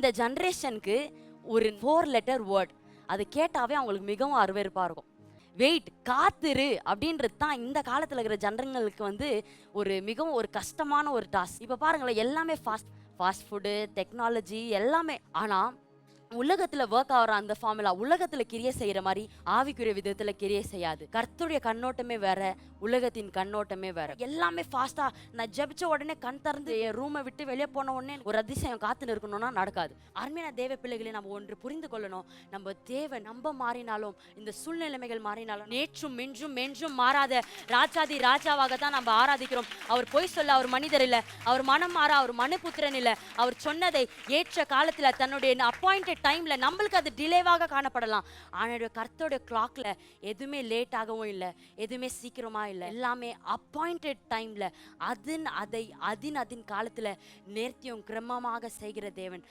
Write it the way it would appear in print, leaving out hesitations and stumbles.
இந்த ஜெனரேஷனுக்கு ஒரு 4 லெட்டர் வேர்ட் அது கேட்டாவே அவங்களுக்கு மிகவும் அருவருப்பா இருக்கும். வெயிட், காத்திரு அப்படின்றது தான் இந்த காலத்துல இருக்கிற ஜனங்களுக்கு வந்து மிகவும் ஒரு கஷ்டமான ஒரு டாஸ்க். இப்ப பாருங்களேன், எல்லாமே ஃபாஸ்ட் ஃபுட்டு, டெக்னாலஜி எல்லாமே. ஆனா உலகத்துல ஒர்க் ஆகிற அந்த ஃபார்முலா உலகத்துல கிரியை செய்யற மாதிரி ஆவிக்குரிய விதத்துல கிரியை செய்யாது. கர்த்தருடைய கண்ணோட்டமே வேற, உலகத்தின் கண்ணோட்டமே வேற. எல்லாமே ஃபாஸ்டா, நான் ஜெபிச்ச உடனே கண் திறந்து என் ரூமை விட்டு வெளியே போன உடனே ஒரு அதிசயம் காத்து இருக்கணும்னா நடக்காது. அருமையான தேவ பிள்ளைகளை நம்ம ஒன்று புரிந்து கொள்ளணும். நம்ம தேவன் நம்ம மாறினாலும், இந்த சூழ்நிலைமைகள் மாறினாலும், நேற்றும் இன்றும் மாறாத ராஜாதி ராஜாவாக தான் நம்ம ஆராதிக்கிறோம். அவர் பொய் சொல்ல அவர் மனிதர் இல்ல, அவர் மனம் மாற அவர் மனுபுத்திரன் இல்ல. அவர் சொன்னதை ஏற்ற காலத்துல தன்னுடைய அப்பாயிண்டட் டைம்ல நம்மளுக்கு அது டிலேவாக காணப்படலாம். ஆனால் கர்த்தருடைய கிளாக்ல எதுவுமே லேட்டாகவும் இல்லை, எதுவுமே சீக்கிரமா இல்லை. எல்லாமே அப்பாயிண்டட் டைம்ல அதன் காலத்துல நேர்த்தியும் கிரமமாக செய்கிற தேவன்.